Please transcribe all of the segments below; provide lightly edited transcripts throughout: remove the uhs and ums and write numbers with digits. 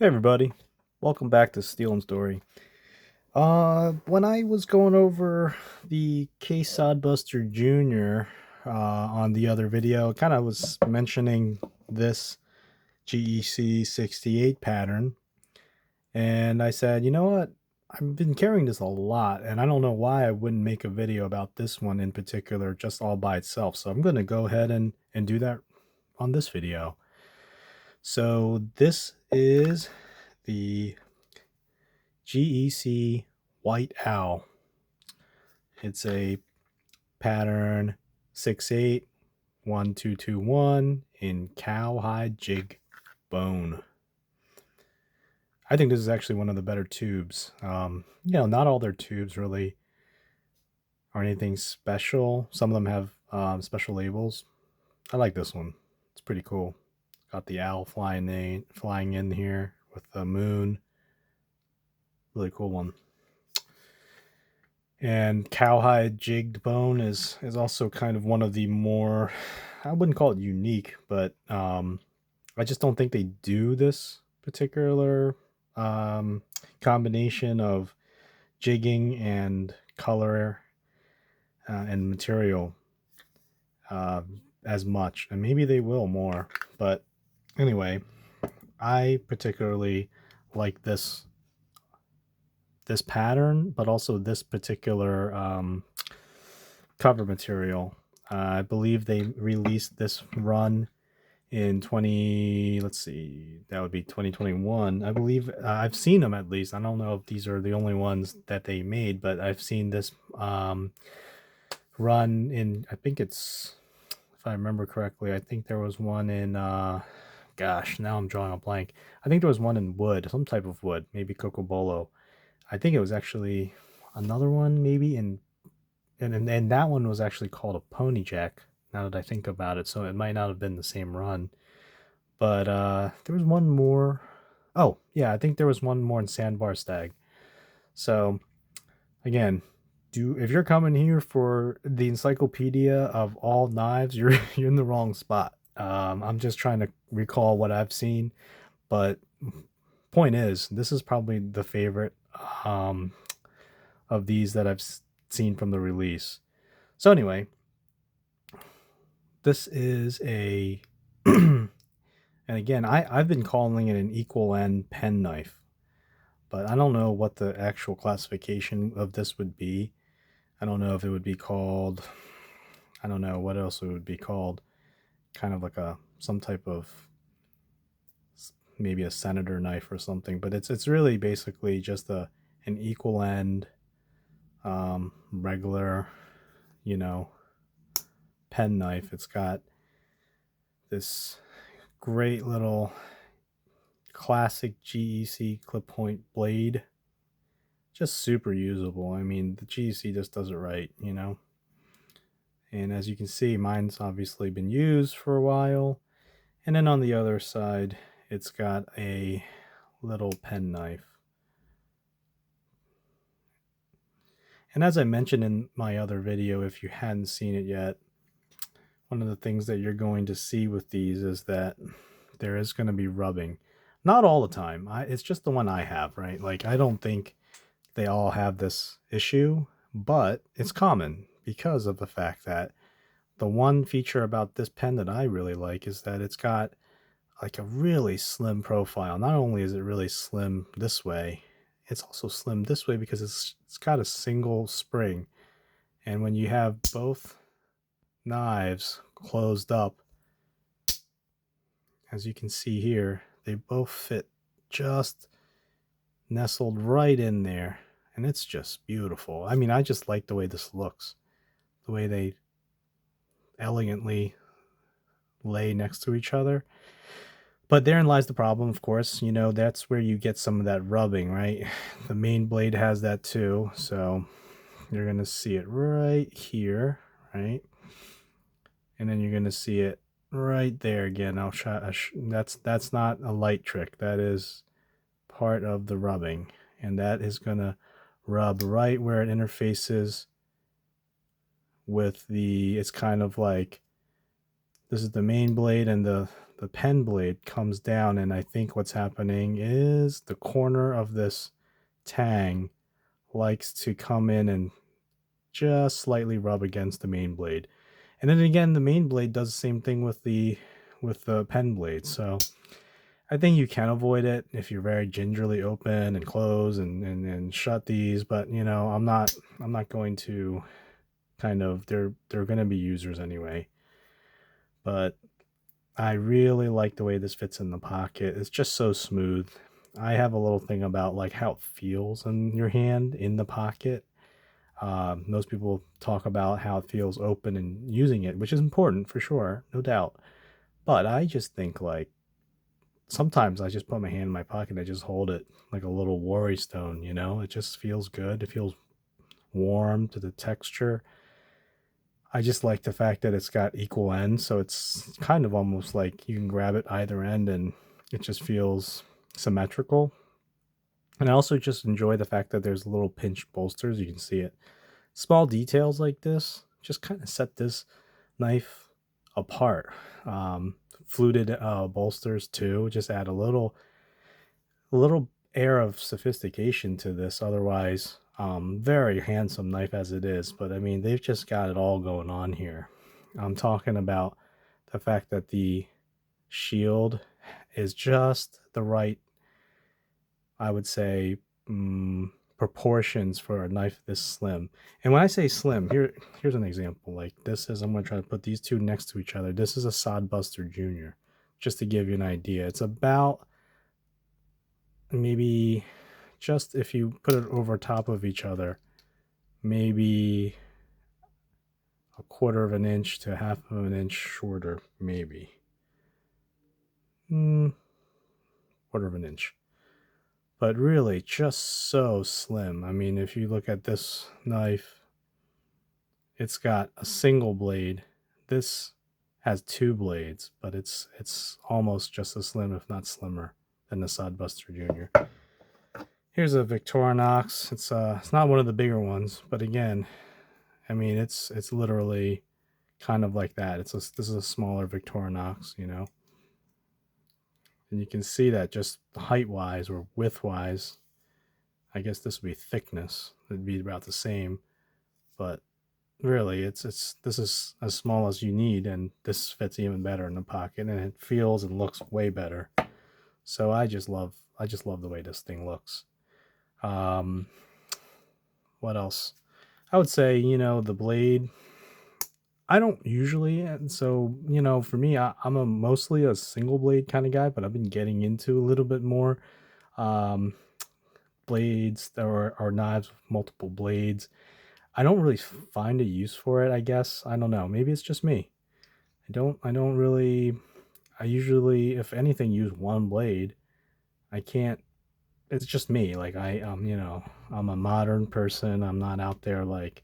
Hey everybody, welcome back to Steel and Story. When I was going over the Case Sodbuster Jr. On the other video, kind of was mentioning this GEC 68 pattern, and I said, you know what? I've been carrying this a lot, and I don't know why I wouldn't make a video about this one in particular, just all by itself. So I'm going to go ahead and do that on this video. So this is the GEC White Owl. It's a pattern 681221 in cowhide jig bone. I think this is actually one of the better tubes. Not all their tubes really are anything special. Some of them have special labels. I like this one. It's pretty cool. Got the owl flying in here with the moon. Really cool one. And cowhide jigged bone is also kind of one of the more, I wouldn't call it unique, but I just don't think they do this particular combination of jigging and color and material as much. And maybe they will more. But anyway, I particularly like this pattern, but also this particular cover material. I believe they released this run in that would be 2021. I believe I've seen them at least. I don't know if these are the only ones that they made, but I've seen this run in, I think it's, if I remember correctly, I think there was one in, gosh, now I'm drawing a blank. I think there was one in wood, some type of wood, maybe cocobolo. I think it was actually another one, maybe and that one was actually called a pony jack. Now that I think about it, so it might not have been the same run, but there was one more. Oh yeah, I think there was one more in Sandbar Stag. So again, if you're coming here for the encyclopedia of all knives, you're in the wrong spot. I'm just trying to recall what I've seen, but point is, this is probably the favorite of these that I've seen from the release. So anyway, this is a and again, I've been calling it an equal end pen knife, but I don't know what the actual classification of this would be. I don't know if it would be called, I don't know what else it would be called, kind of like some type of, maybe a senator knife or something, but it's really basically just an equal end regular, pen knife. It's got this great little classic GEC clip point blade, just super usable. I mean, the GEC just does it right, and as you can see, mine's obviously been used for a while. And then on the other side, it's got a little pen knife. And as I mentioned in my other video, if you hadn't seen it yet, one of the things that you're going to see with these is that there is going to be rubbing. Not all the time. It's just the one I have, right? Like, I don't think they all have this issue, but it's common because of the fact that the one feature about this pen that I really like is that it's got like a really slim profile. Not only is it really slim this way, it's also slim this way because it's got a single spring. And when you have both knives closed up, as you can see here, they both fit just nestled right in there, and it's just beautiful. I mean, I just like the way this looks, the way they elegantly lay next to each other. But therein lies the problem, of course. That's where you get some of that rubbing, right? The main blade has that too, so you're going to see it right here, right? And then you're going to see it right there again. I'll try. That's not a light trick. That is part of the rubbing, and that is going to rub right where it interfaces with it's kind of like, this is the main blade, and the pen blade comes down, and I think what's happening is the corner of this tang likes to come in and just slightly rub against the main blade. And then again, the main blade does the same thing with the pen blade. So I think you can avoid it if you're very gingerly open and close and shut these. But you know, I'm not going to kind of, they're going to be users anyway. But I really like the way this fits in the pocket. It's just so smooth. I have a little thing about like how it feels in your hand in the pocket. Most people talk about how it feels open and using it, which is important for sure, no doubt. But I just think like sometimes I just put my hand in my pocket and I just hold it like a little worry stone, you know? It just feels good. It feels warm to the texture. I just like the fact that it's got equal ends, so it's kind of almost like you can grab it either end and it just feels symmetrical. And I also just enjoy the fact that there's little pinch bolsters. You can see it. Small details like this just kind of set this knife apart. Fluted bolsters too just add a little air of sophistication to this otherwise very handsome knife as it is. But I mean, they've just got it all going on here. I'm talking about the fact that the shield is just the right, I would say, proportions for a knife this slim. And when I say slim, here's an example. Like this is, I'm going to try to put these two next to each other. This is a Sodbuster Junior, just to give you an idea. It's about maybe, just if you put it over top of each other, maybe a quarter of an inch to half of an inch shorter, maybe. Quarter of an inch. But really just so slim. I mean, if you look at this knife, it's got a single blade. This has two blades, but it's almost just as slim, if not slimmer, than the Sodbuster Junior. Here's a Victorinox. It's not one of the bigger ones, but again, I mean, it's literally kind of like that. This is a smaller Victorinox, you know. And you can see that just height-wise or width-wise, I guess this would be thickness. It'd be about the same, but really, this is as small as you need, and this fits even better in the pocket, and it feels and looks way better. So I just love the way this thing looks. What else? I would say, you know, the blade, I don't usually, and so, you know, for me, I'm mostly a single blade kind of guy, but I've been getting into a little bit more blades or knives with multiple blades. I don't really find a use for it, I guess. I don't know. Maybe it's just me. I don't really, I usually, if anything, use one blade. I can't, it's just me. Like you know, I'm a modern person. I'm not out there like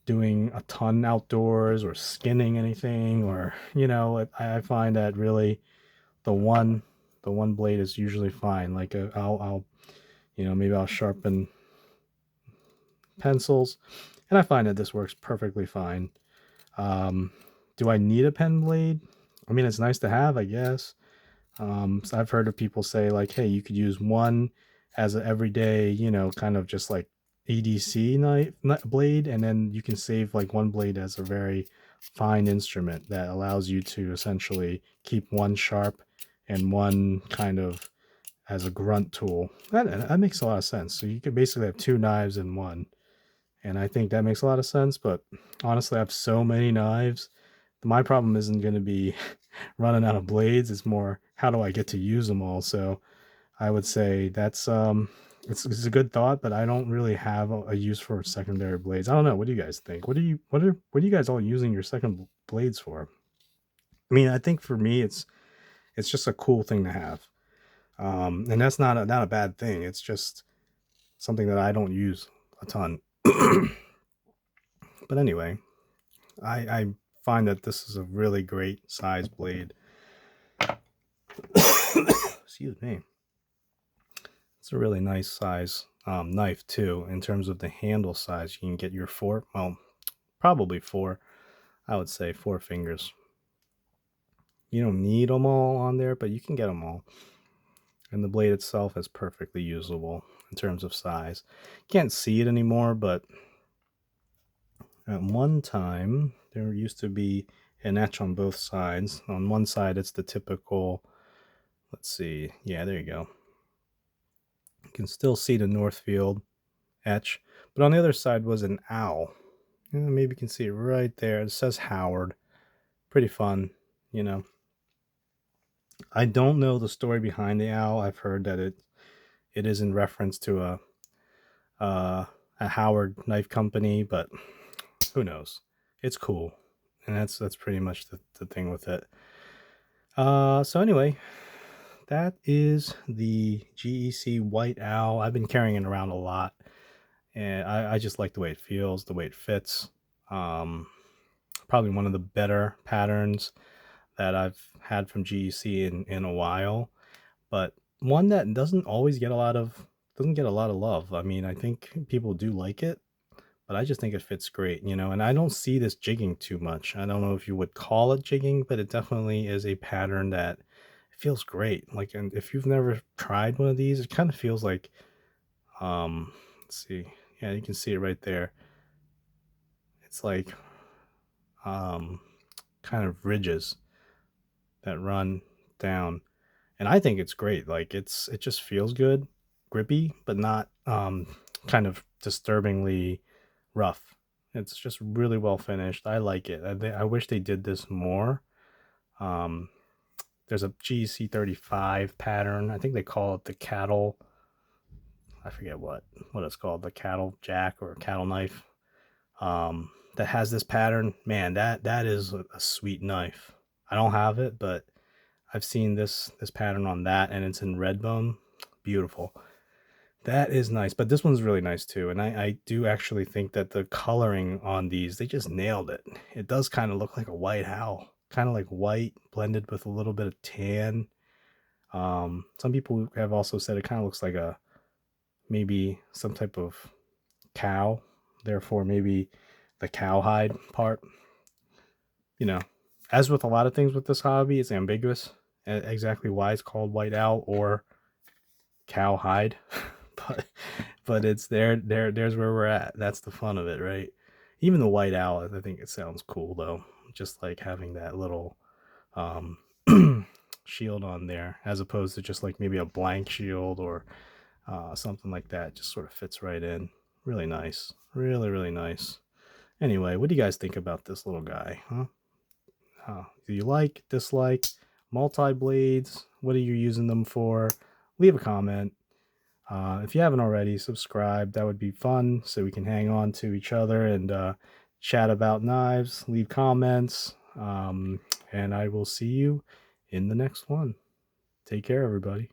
doing a ton outdoors or skinning anything, or you know, I find that really the one blade is usually fine. Like I'll you know, maybe I'll sharpen pencils, and I find that this works perfectly fine. Do I need a pen blade? I mean, it's nice to have, I guess. So I've heard of people say like, hey, you could use one as an everyday, you know, kind of just like EDC knife blade, and then you can save like one blade as a very fine instrument that allows you to essentially keep one sharp and one kind of as a grunt tool. That makes a lot of sense. So you could basically have two knives in one. And I think that makes a lot of sense, but honestly, I have so many knives. My problem isn't going to be running out of blades. It's more, how do I get to use them all? So I would say that's it's a good thought, but I don't really have a use for secondary blades. I don't know. What do you guys think? What are you guys all using your second blades for? I mean, I think for me, it's just a cool thing to have, and that's not a bad thing. It's just something that I don't use a ton. But anyway, I find that this is a really great size blade. Excuse me. It's a really nice size knife too. In terms of the handle size, you can get your probably four, I would say 4 fingers. You don't need them all on there, but you can get them all. And the blade itself is perfectly usable in terms of size. Can't see it anymore, but at one time there used to be an etch on both sides. On one side, it's the typical, let's see, yeah, there you go. You can still see the Northfield etch, but on the other side was an owl. Maybe you can see it right there. It says Howard. Pretty fun, you know. I don't know the story behind the owl. I've heard that it is in reference to uh, a Howard knife company, but who knows? It's cool, and that's pretty much the thing with it. So anyway, that is the GEC White Owl. I've been carrying it around a lot, and I just like the way it feels, the way it fits. Um, Probably one of the better patterns that I've had from GEC in a while, but one that doesn't get a lot of love. I mean, I think people do like it, but I just think it fits great, you know. And I don't see this jigging too much. I don't know if you would call it jigging, but it definitely is a pattern that feels great. Like, and if you've never tried one of these, it kind of feels like, let's see, yeah, you can see it right there. It's like, um, kind of ridges that run down, and I think it's great. Like, it just feels good, grippy, but not kind of disturbingly rough. It's just really well finished. I like it. I wish they did this more. Um, there's a GC 35 pattern. I think they call it the cattle. I forget what it's called, the cattle jack or cattle knife. That has this pattern. Man, that is a sweet knife. I don't have it, but I've seen this pattern on that, and it's in red bone. Beautiful. That is nice, but this one's really nice too. And I do actually think that the coloring on these, they just nailed it. It does kind of look like a white owl, kind of like white blended with a little bit of tan. Some people have also said it kind of looks like a maybe some type of cow, therefore maybe the cowhide part. You know, as with a lot of things with this hobby, it's ambiguous exactly why it's called white owl or cowhide. but it's there's where we're at. That's the fun of it, right? Even the white owl, I think it sounds cool though, just like having that little um shield on there as opposed to just like maybe a blank shield or something like that. Just sort of fits right in. Really nice, really nice. Anyway, what do you guys think about this little guy? Do you like, dislike multi blades? What are you using them for? Leave a comment. If you haven't already, subscribe. That would be fun so we can hang on to each other and chat about knives. Leave comments. And I will see you in the next one. Take care, everybody.